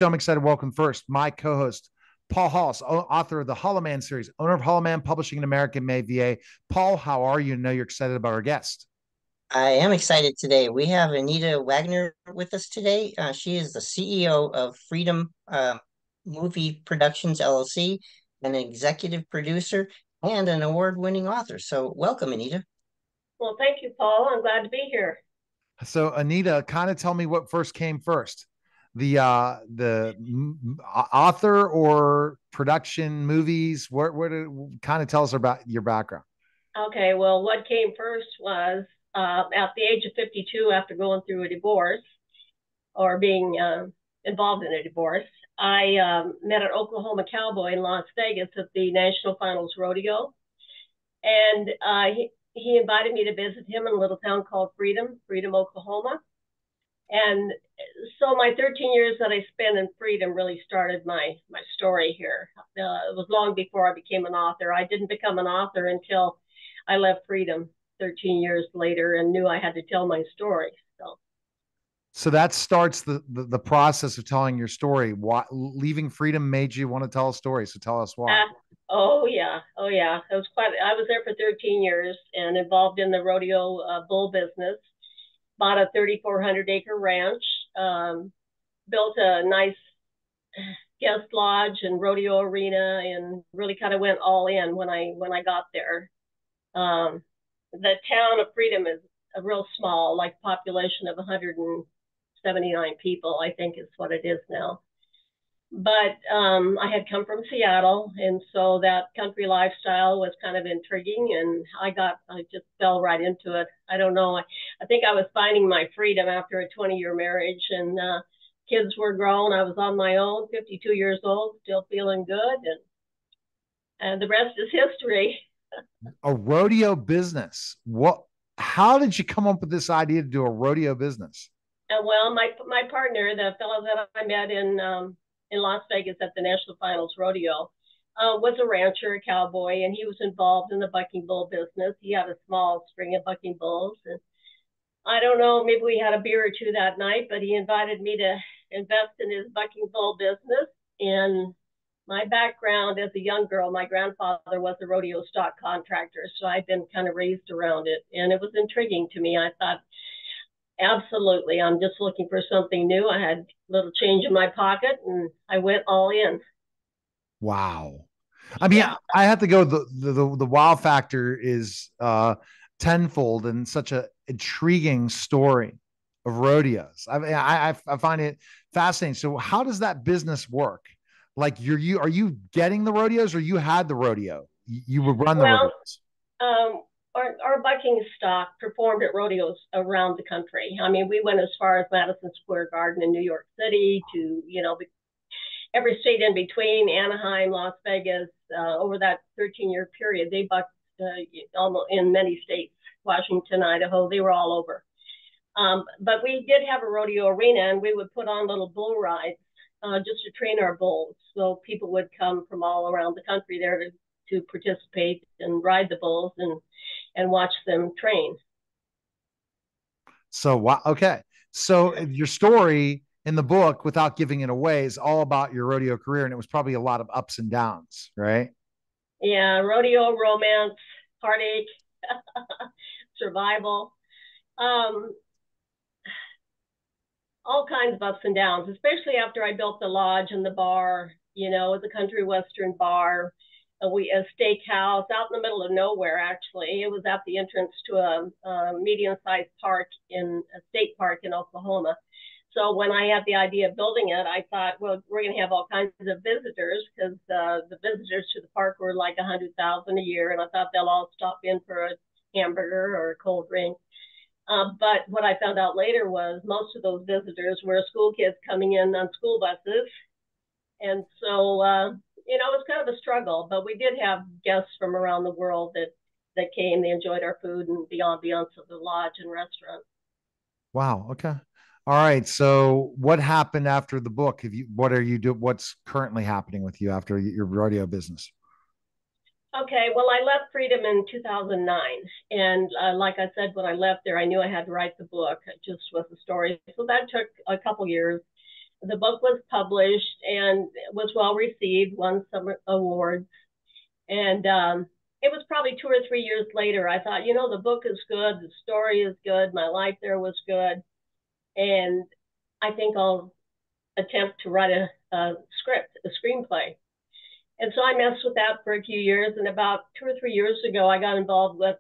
I'm excited to welcome first my co-host, Paul Hollis, author of the Hollow Man series, owner of Hollow Man Publishing in America, May VA. Paul, how are you? I know you're excited about our guest. I am excited today. We have Anita Waggoner with us today. She is the CEO of Freedom Movie Productions LLC, an executive producer, and an award-winning author. So, welcome, Anita. Well, thank you, Paul. I'm glad to be here. So, Anita, kind of tell me what first came first, the author or production movies. What kind of tell us about your background? Okay, well, what came first was at the age of 52, after going through a divorce or being involved in a divorce, I met an Oklahoma cowboy in Las Vegas at the National Finals Rodeo. And he invited me to visit him in a little town called Freedom, Oklahoma. And so my 13 years that I spent in Freedom really started my story here. It was long before I became an author. I didn't become an author until I left Freedom 13 years later and knew I had to tell my story. So that starts the process of telling your story. Why leaving Freedom made you want to tell a story? So tell us why. Oh yeah. It was quite. I was there for 13 years and involved in the rodeo bull business. Bought a 3,400-acre ranch. Built a nice guest lodge and rodeo arena, and really kind of went all in when I got there. The town of Freedom is a real small, like population of 179 people, I think is what it is now. But I had come from Seattle, and so that country lifestyle was kind of intriguing, and I just fell right into it. I don't know. I think I was finding my freedom after a 20-year marriage, and kids were grown. I was on my own, 52 years old, still feeling good, and the rest is history. A rodeo business. What? How did you come up with this idea to do a rodeo business? And well, my partner, the fellow that I met in Las Vegas at the National Finals Rodeo, was a rancher, a cowboy, and he was involved in the bucking bull business. He had a small string of bucking bulls, and I don't know, maybe we had a beer or two that night, but he invited me to invest in his bucking bull business. And my background as a young girl, my grandfather was a rodeo stock contractor, so I've been kind of raised around it, and it was intriguing to me. I thought, absolutely, I'm just looking for something new. I had a little change in my pocket, and I went all in. Wow. I mean, Yeah. I have to go. The wow factor is tenfold and such a intriguing story of rodeos. I mean, I find it fascinating. So, how does that business work? Like, you are you getting the rodeos, or you had the rodeo? You would run the Well, rodeos. um, our bucking stock performed at rodeos around the country. I mean, we went as far as Madison Square Garden in New York City to, every state in between, Anaheim, Las Vegas. Over that 13-year period, they bucked almost in many states, Washington, Idaho. They were all over. But we did have a rodeo arena, and we would put on little bull rides just to train our bulls. So people would come from all around the country there to participate and ride the bulls and watch them train. So, wow. Okay. So, your story in the book, without giving it away, is all about your rodeo career, and it was probably a lot of ups and downs, right? Yeah, rodeo, romance, heartache, survival. Um, all kinds of ups and downs, especially after I built the lodge and the bar, the country western bar, a steakhouse out in the middle of nowhere. Actually, it was at the entrance to a medium-sized park in a state park in Oklahoma. So when I had the idea of building it, I thought, well, we're going to have all kinds of visitors because the visitors to the park were like 100,000 a year, and I thought they'll all stop in for a hamburger or a cold drink. But what I found out later was most of those visitors were school kids coming in on school buses. And so, it was kind of a struggle, but we did have guests from around the world that came. They enjoyed our food and the ambiance of the lodge and restaurant. Wow. Okay. All right. So, what happened after the book? Have you? What are you do? What's currently happening with you after your rodeo business? Okay, well, I left Freedom in 2009. And like I said, when I left there, I knew I had to write the book. It just was a story. So that took a couple years. The book was published and was well received, won some awards. And it was probably 2 or 3 years later, I thought, the book is good, the story is good, my life there was good. And I think I'll attempt to write a script, a screenplay. And so I messed with that for a few years. And about 2 or 3 years ago, I got involved with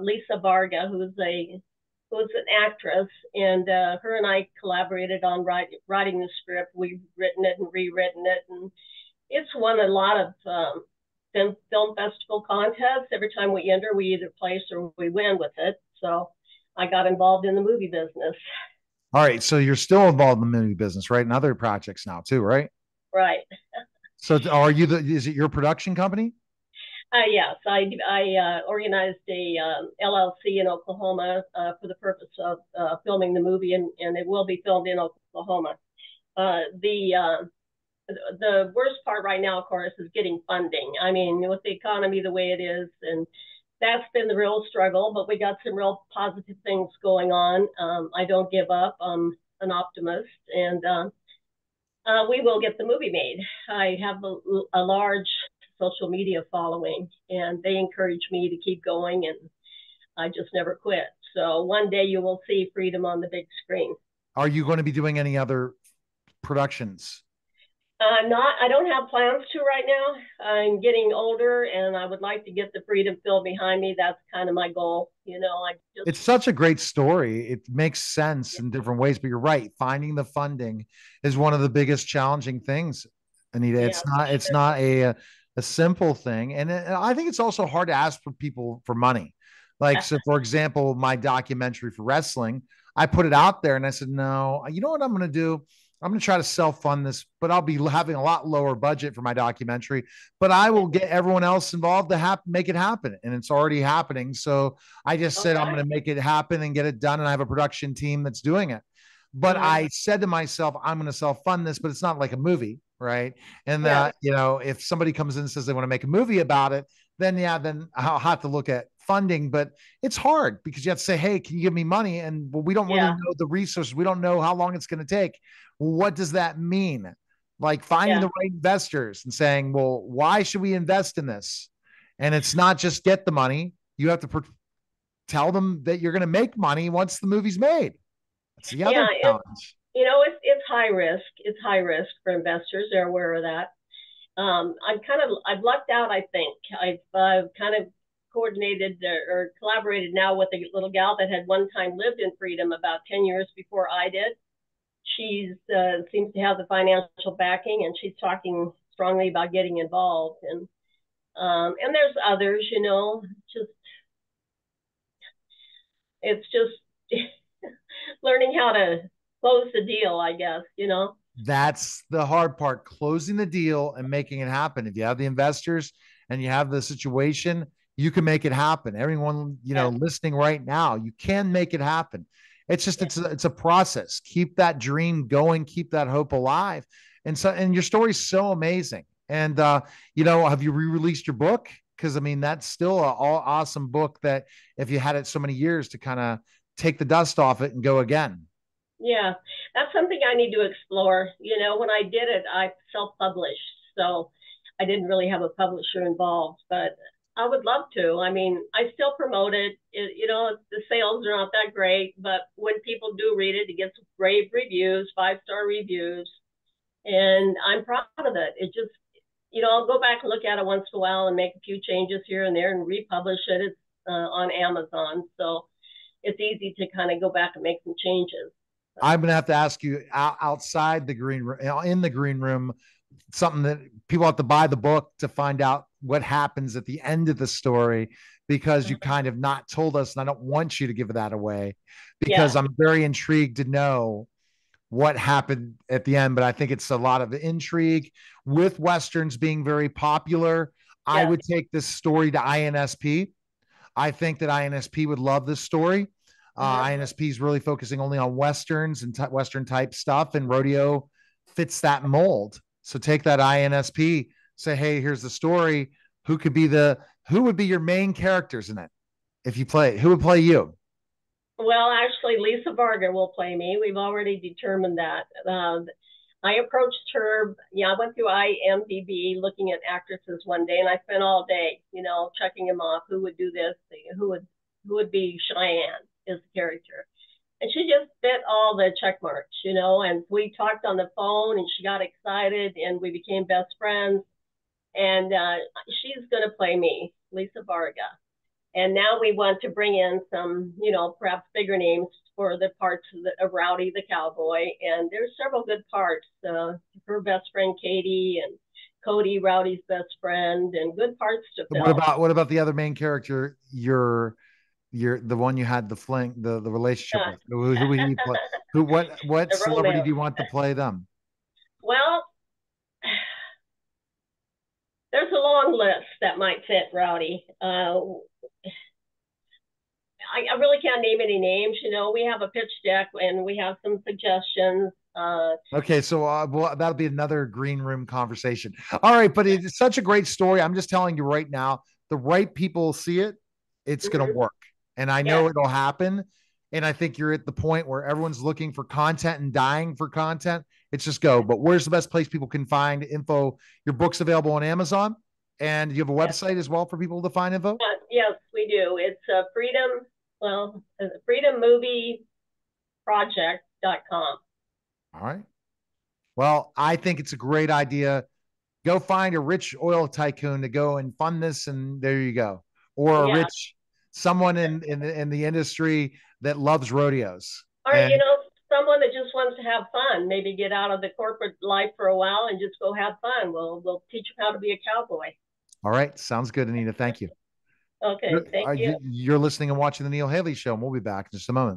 Lisa Varga, who's an actress, and her and I collaborated on writing the script. We've written it and rewritten it, and it's won a lot of film festival contests. Every time we enter, we either place or we win with it. So I got involved in the movie business. All right. So you're still involved in the movie business, right? And other projects now too, right? Right. So are you is it your production company? Yes, I organized a LLC in Oklahoma for the purpose of filming the movie, and it will be filmed in Oklahoma. The worst part right now, of course, is getting funding. I mean, with the economy the way it is, and that's been the real struggle, but we got some real positive things going on. I don't give up. I'm an optimist, and we will get the movie made. I have a large social media following, and they encourage me to keep going, and I just never quit. So one day you will see Freedom on the big screen. Are you going to be doing any other productions? Not. I don't have plans to right now. I'm getting older, and I would like to get the Freedom film behind me. That's kind of my goal. It's such a great story. It makes sense in different ways, but you're right. Finding the funding is one of the biggest challenging things, Anita. Yeah, It's not a simple thing. And I think it's also hard to ask for people for money. Like, so for example, my documentary for wrestling, I put it out there and I said, no, you know what I'm going to do? I'm going to try to self-fund this, but I'll be having a lot lower budget for my documentary, but I will get everyone else involved to make it happen. And it's already happening. So I just said, I'm going to make it happen and get it done. And I have a production team that's doing it. But I said to myself, I'm going to self-fund this, but it's not like a movie. Right. And if somebody comes in and says they want to make a movie about it, then I'll have to look at funding, but it's hard because you have to say, hey, can you give me money? And we don't really know the resources. We don't know how long it's going to take. What does that mean? Like finding the right investors and saying, well, why should we invest in this? And it's not just get the money. You have to tell them that you're going to make money once the movie's made. That's the other challenge. It's high risk. It's high risk for investors. They're aware of that. I've lucked out. I think I've kind of coordinated or collaborated now with a little gal that had one time lived in Freedom about 10 years before I did. She seems to have the financial backing, and she's talking strongly about getting involved. And there's others, it's just learning how to close the deal, I guess. That's the hard part, closing the deal and making it happen. If you have the investors and you have the situation, you can make it happen. Everyone, listening right now, you can make it happen. It's just, it's a process. Keep that dream going, keep that hope alive. And your story's so amazing. And, have you re-released your book? Cause I mean, that's still an awesome book that if you had it so many years to kind of take the dust off it and go again. Yeah, that's something I need to explore. When I did it, I self-published, so I didn't really have a publisher involved, but I would love to. I mean, I still promote it. The sales are not that great, but when people do read it, it gets rave reviews, 5-star reviews, and I'm proud of it. It just, I'll go back and look at it once in a while and make a few changes here and there and republish it. It's on Amazon, so it's easy to kind of go back and make some changes. I'm going to have to ask you outside the green room, in the green room, something that people have to buy the book to find out what happens at the end of the story, because you kind of not told us, and I don't want you to give that away because I'm very intrigued to know what happened at the end. But I think it's a lot of intrigue with Westerns being very popular. I would take this story to INSP. I think that INSP would love this story. INSP is really focusing only on Westerns and Western type stuff, and rodeo fits that mold. So take that INSP, say, hey, here's the story. Who would be your main characters in it? If you play, who would play you? Well, actually, Lisa Varga will play me. We've already determined that. I approached her. Yeah, I went through IMDb looking at actresses one day, and I spent all day, checking them off. Who would do this? Who would be Cheyenne is the character, and she just fit all the check marks, And we talked on the phone, and she got excited, and we became best friends. And she's gonna play me, Lisa Varga. And now we want to bring in some, perhaps bigger names for the parts of Rowdy the cowboy. And there's several good parts. Her best friend Katie and Cody, Rowdy's best friend, and good parts to What fill. about the other main character? You're the one you had the fling the relationship with. Who he play? Who what The celebrity do romance. you want to play them? Well, there's a long list that might fit Rowdy. I really can't name any names. We have a pitch deck and we have some suggestions. Okay, so well, that'll be another green room conversation. All right, but it's such a great story. I'm just telling you right now, the right people see it, it's going to Mm-hmm. work, and I know Yeah. it'll happen. And I think you're at the point where everyone's looking for content and dying for content. It's just go. But where's the best place people can find info? Your book's available on Amazon, and you have a Yeah. website as well for people to find info. Yes, we do. It's freedommovieproject.com. All right. Well, I think it's a great idea. Go find a rich oil tycoon to go and fund this, and there you go. Or a Yeah. rich someone in the industry that loves rodeos. Or, And someone that just wants to have fun, maybe get out of the corporate life for a while and just go have fun. We'll teach them how to be a cowboy. all right, sounds good, Anita. Thank you. Okay, thank you. You're listening and watching the Neil Haley Show, and we'll be back in just a moment.